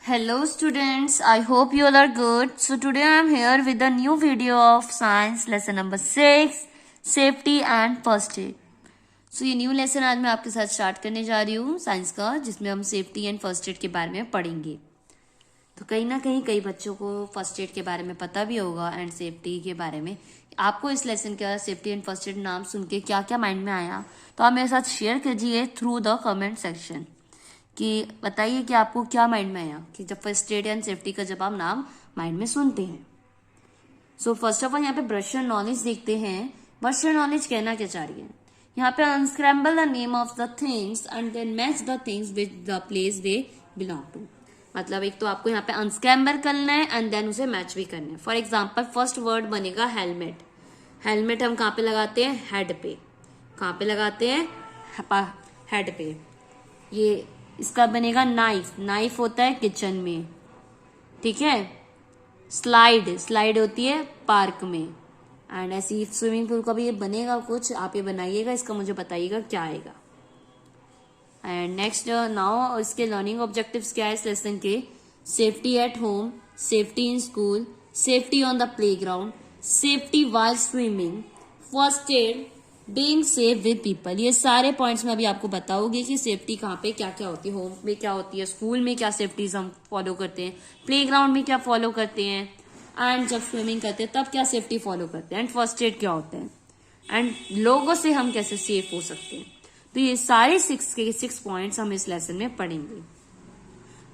Hello students, I hope you all are good. So today I am here with a new video of science lesson number 6, safety and first aid. So ये new lesson आज मैं आपके साथ start करने जा रही हूँ science का, जिसमें हम सेफ्टी एंड फर्स्ट एड के बारे में पढ़ेंगे। तो कहीं ना कहीं कई बच्चों को फर्स्ट एड के बारे में पता भी होगा एंड सेफ्टी के बारे में। आपको इस लेसन का सेफ्टी एंड फर्स्ट एड नाम सुन के क्या क्या माइंड में आया, तो आप मेरे साथ शेयर कीजिए थ्रू द कमेंट सेक्शन कि बताइए कि आपको क्या माइंड में आया कि जब फर्स्ट एड एंड सेफ्टी का जब आप नाम माइंड में सुनते हैं। सो फर्स्ट ऑफ ऑल यहाँ पे ब्रशर नॉलेज देखते हैं। ब्रशर नॉलेज कहना क्या चाह रही है यहाँ पे, unscramble the name of the things and then match the things with the place they belong to. मतलब एक तो आपको यहाँ पे अनस्क्रैम्बल करना है एंड देन उसे मैच भी करना है। फॉर एग्जाम्पल फर्स्ट वर्ड बनेगा हेलमेट। हेलमेट हम कहाँ पे लगाते हैं? हेड पे। कहाँ पे लगाते हैं? हेड पे। ये इसका बनेगा नाइफ। नाइफ होता है किचन में, ठीक है। स्लाइड, स्लाइड होती है पार्क में। एंड ऐसी स्विमिंग पूल का भी ये बनेगा कुछ, आप ये बनाइएगा, इसका मुझे बताइएगा क्या आएगा। एंड नेक्स्ट नाउ इसके लर्निंग ऑब्जेक्टिव्स क्या है इस लेसन के? Safety at home, safety in school, safety on the playground, safety while swimming, first aid, being safe with people. ये सारे पॉइंट्स में अभी आपको बताओगे कि सेफ्टी कहाँ पे क्या क्या होती है, होम में क्या होती है, स्कूल में क्या सेफ्टीज हम फॉलो करते हैं, प्लेग्राउंड में क्या फॉलो करते हैं, एंड जब स्विमिंग करते हैं तब क्या सेफ्टी फॉलो करते हैं, एंड फर्स्ट एड क्या होता है, एंड लोगों से हम कैसे सेफ हो सकते हैं। तो ये सारे 6 पॉइंट्स हम इस लेसन में पढ़ेंगे।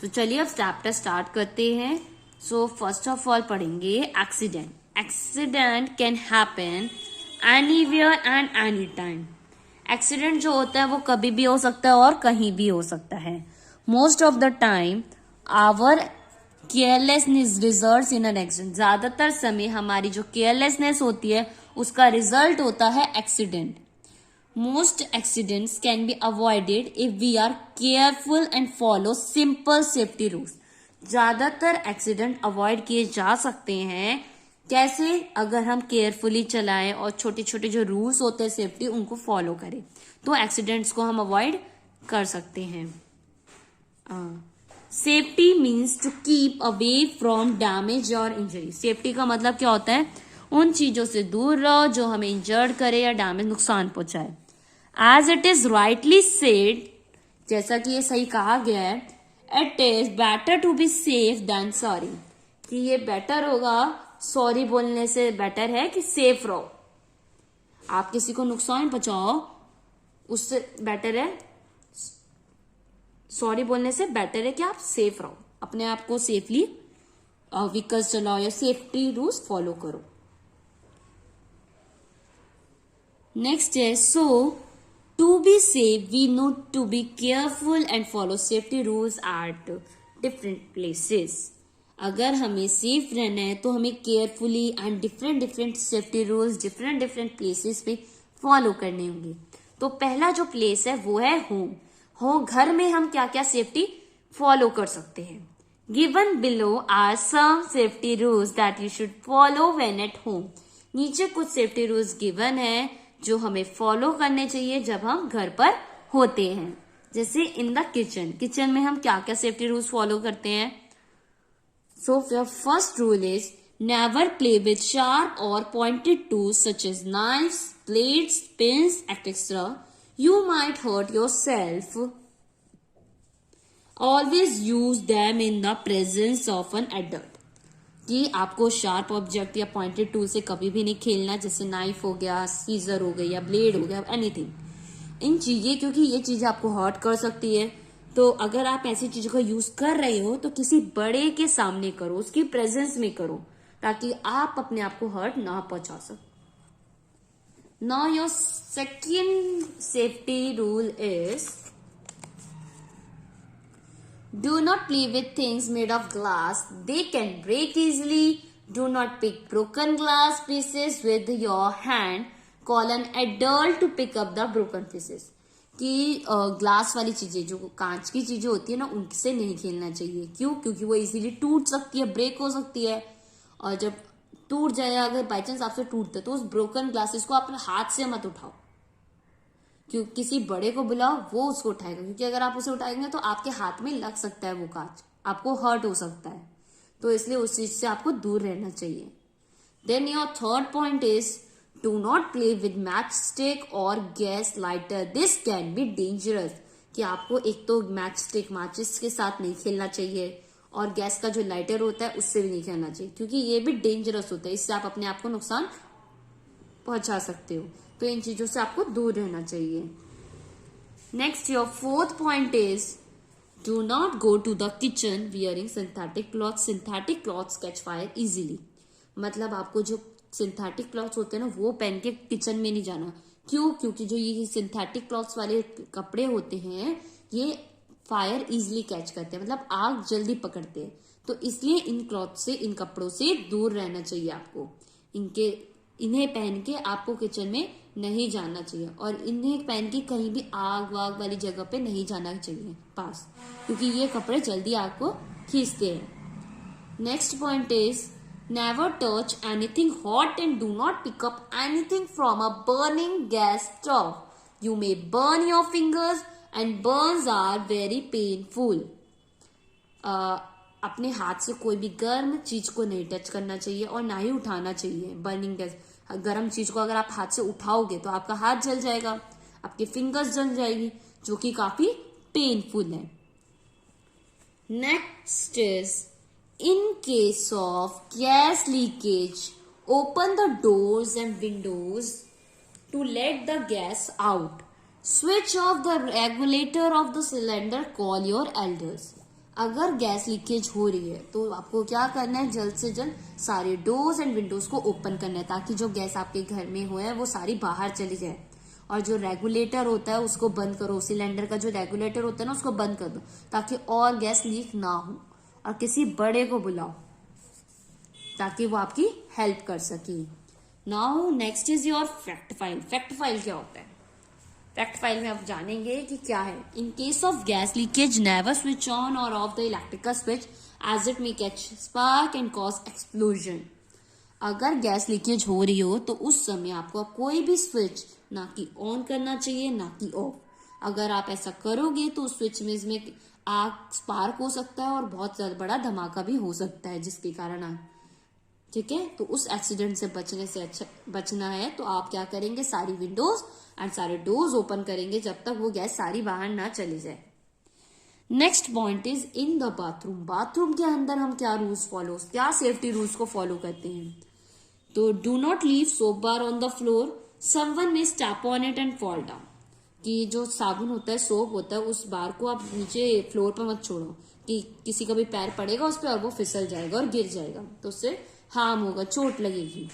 तो चलिए अब चैप्टर स्टार्ट करते हैं। सो फर्स्ट ऑफ ऑल पढ़ेंगे accident. Accident can happen anywhere and any time. Accident जो होता है वो कभी भी हो सकता है और कहीं भी हो सकता है। Most of the time our carelessness results in an accident. ज्यादातर समय हमारी जो केयरलेसनेस होती है उसका रिजल्ट होता है accident. Most accidents can be avoided if we are careful and follow simple safety rules. ज्यादातर एक्सीडेंट अवॉइड किए जा सकते हैं कैसे? अगर हम केयरफुली चलाएं और छोटे छोटे जो रूल्स होते हैं सेफ्टी उनको फॉलो करें तो एक्सीडेंट्स को हम अवॉइड कर सकते हैं। Safety means to keep away from damage और इंजरी। सेफ्टी का मतलब क्या होता है? उन चीजों से दूर रहो जो हमें इंजर्ड करे या डैमेज नुकसान पहुंचाए। As it is rightly said, जैसा कि ये सही कहा गया है, it is better to be safe than sorry. कि ये बेटर होगा, सॉरी बोलने से बेटर है कि सेफ रहो। आप किसी को नुकसान पहुंचाओ उससे बेटर है, सॉरी बोलने से बेटर है कि आप सेफ रहो, अपने आप को सेफली व्हीकल्स चलाओ या सेफ्टी रूल्स फॉलो करो। नेक्स्ट है so to be safe we need to be careful and follow safety rules at different places. अगर हमें सेफ रहना है तो हमें carefully and different safety rules different places पे फॉलो करने होंगे। तो पहला जो प्लेस है वो है होम। हो घर में हम क्या क्या सेफ्टी फॉलो कर सकते हैं? Given below are some safety rules that you should follow when at home. नीचे कुछ सेफ्टी रूल्स गिवन है जो हमें फॉलो करने चाहिए जब हम घर पर होते हैं। जैसे इन द किचन, किचन में हम क्या क्या सेफ्टी रूल्स फॉलो करते हैं? So the first rule is never play with sharp or pointed tools such as knives, blades, pins, etc. You might hurt yourself. Always use them in the presence of an adult. कि आपको sharp object या pointed tool से कभी भी नहीं खेलना, जैसे knife हो गया, सीजर हो गई या ब्लेड हो गया, एनीथिंग। इन चीजें क्योंकि ये चीजें आपको हर्ट कर सकती है, तो अगर आप ऐसी चीजों का यूज कर रहे हो तो किसी बड़े के सामने करो, उसकी प्रेजेंस में करो, ताकि आप अपने आप को हर्ट ना पहुंचा सको। Now your second safety rule is do not play with things made of glass, they can break easily. Do not pick broken glass pieces with your hand, call an adult to pick up the broken pieces. कि glass वाली चीजें, जो कांच की चीजें होती है ना, उनसे नहीं खेलना चाहिए। क्यों? क्योंकि वो इजीली टूट सकती है, ब्रेक हो सकती है, और जब टूट जाए, अगर बाई चांस आपसे टूटता तो उस ब्रोकन ग्लासेस को अपने हाथ से मत उठाओ। किसी बड़े को बुलाओ, वो उसको उठाएगा, क्योंकि अगर आप उसे उठाएंगे तो आपके हाथ में लग सकता है वो कांच। आपको हर्ट हो सकता है, तो इसलिए उस चीज से आपको दूर रहना चाहिए। Then your third point is do not play with match stick और gas lighter, this can be dangerous. कि आपको एक तो मैच स्टिक माचिस के साथ नहीं खेलना चाहिए और गैस का जो लाइटर होता है उससे भी नहीं खेलना चाहिए, क्योंकि ये भी डेंजरस होता है, इससे आप अपने आप को नुकसान पहुंचा सकते हो। तो इन चीजों से आपको दूर रहना चाहिए। Next your fourth point is do not go to the kitchen wearing synthetic cloth, synthetic clothes catch fire easily. मतलब आपको जो सिंथेटिक क्लॉथ्स होते हैं ना वो पहन के किचन में नहीं जाना। क्यों? क्योंकि जो ये सिंथेटिक क्लॉथ्स वाले कपड़े होते हैं ये फायर इजीली कैच करते हैं, मतलब आग जल्दी पकड़ते हैं। तो इसलिए इन क्लॉथ से, इन कपड़ों से दूर रहना चाहिए आपको। इन्हें पहन के आपको किचन में नहीं जाना चाहिए और इन्हें पहन के कहीं भी आग वाग वाली जगह पे नहीं जाना चाहिए पास, क्योंकि ये कपड़े जल्दी आग को खींचते हैं। Next point is never touch anything hot and do not pick up anything from a burning gas stove, you may burn your fingers and burns are very painful. अपने हाथ से कोई भी गर्म चीज को नहीं टच करना चाहिए और ना ही उठाना चाहिए। बर्निंग गैस, गर्म चीज को अगर आप हाथ से उठाओगे तो आपका हाथ जल जाएगा, आपके फिंगर्स जल जाएगी, जो कि काफी पेनफुल है। Next is in case of gas leakage open the doors and windows to let the gas out, switch off the regulator of the cylinder, call your elders. अगर गैस लीकेज हो रही है तो आपको क्या करना है, जल्द से जल्द सारे डोर्स एंड विंडोज को ओपन करना है, ताकि जो गैस आपके घर में हो है वो सारी बाहर चली जाए। और जो रेगुलेटर होता है उसको बंद करो, सिलेंडर का जो रेगुलेटर होता है ना उसको बंद कर दो, ताकि और गैस लीक ना हो। और किसी बड़े को बुलाओ ताकि वो आपकी हेल्प कर सके। Now next is your fact file. Fact file क्या होता है? फैक्ट फाइल में आप जानेंगे कि क्या है। In case of gas leakage never switch on और off the electrical switch as it may catch spark and cause explosion. अगर गैस लीकेज हो रही हो तो उस समय आपको कोई भी स्विच ना कि ऑन करना चाहिए ना कि ऑफ। अगर आप ऐसा करोगे तो उस स्विच में आग स्पार्क हो सकता है और बहुत ज्यादा बड़ा धमाका भी हो सकता है, जिसके कारण आग, ठीक है। तो उस एक्सीडेंट से बचना है तो आप क्या करेंगे, सारी विंडोज एंड सारे डोर्स ओपन करेंगे जब तक वो गैस सारी बाहर ना चली जाए। Next point is in the bathroom. Bathroom के अंदर हम क्या सेफ्टी रूल्स को फॉलो करते हैं। तो do not leave soap bar on the floor, someone may step on it and fall down. कि जो साबुन होता है, सोप होता है, उस बार को आप नीचे फ्लोर पर मत छोड़ो कि किसी का भी पैर पड़ेगा उस पर और वो फिसल जाएगा और गिर जाएगा, तो उससे हार्म होगा, चोट लगेगी।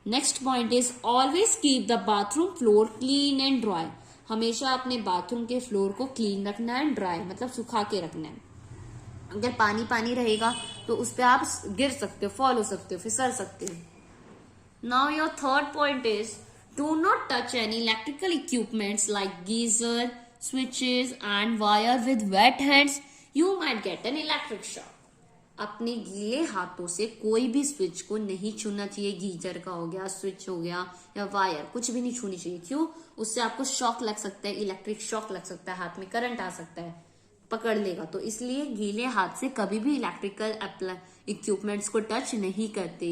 Next point is always keep the bathroom floor clean and dry. हमेशा अपने बाथरूम के फ्लोर को क्लीन रखना है, ड्राई मतलब सुखा के रखना है। अगर पानी पानी रहेगा तो उस पर आप गिर सकते हो, फॉल हो सकते हो, फिसल सकते हो। Now your third point is do not touch any electrical equipments like geyser, switches and wire with wet hands, you might get an electric shock. अपने गीले हाथों से कोई भी स्विच को नहीं छूना चाहिए। गीजर का हो गया, स्विच हो गया या वायर, कुछ भी नहीं छूनी चाहिए। क्यों? उससे आपको शॉक लग सकता है, इलेक्ट्रिक शॉक लग सकता है, हाथ में करंट आ सकता है, पकड़ लेगा। तो इसलिए गीले हाथ से कभी भी इलेक्ट्रिकल इक्विपमेंट्स को टच नहीं करते।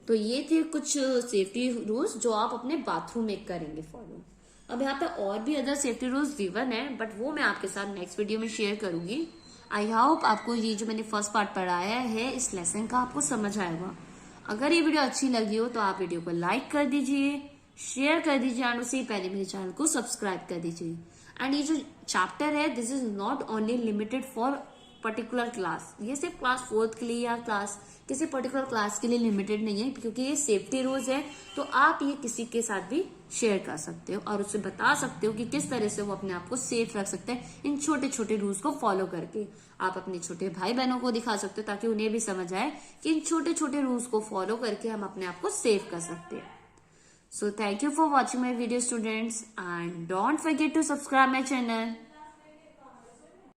तो ये थे कुछ सेफ्टी रूल्स जो आप अपने बाथरूम में करेंगे फॉलो। अब यहाँ पे और भी अदर सेफ्टी रूल्स गिवन है, बट वो मैं आपके साथ नेक्स्ट वीडियो में शेयर करूंगी। आई होप आपको ये जो मैंने फर्स्ट पार्ट पढ़ाया है इस लेसन का आपको समझ आएगा। अगर ये वीडियो अच्छी लगी हो तो आप वीडियो को लाइक कर दीजिए, शेयर कर दीजिए और उससे पहले मेरे चैनल को सब्सक्राइब कर दीजिए। एंड ये जो चैप्टर है this is not only limited for particular class, ये सिर्फ क्लास 4th के लिए या क्लास किसी पर्टिकुलर क्लास के लिए लिमिटेड नहीं है, क्योंकि ये सेफ्टी रूल्स है। तो आप ये किसी के साथ भी शेयर कर सकते हो और उससे बता सकते हो कि किस तरह से वो अपने आप को सेफ रख सकते हैं इन छोटे छोटे रूल्स को फॉलो करके। आप अपने छोटे भाई बहनों को दिखा सकते हो ताकि उन्हें भी समझ आए कि इन छोटे छोटे रूल्स को फॉलो करके हम अपने आप को सेफ कर सकते हैं। So thank you for watching my video, students, and don't forget to subscribe my channel.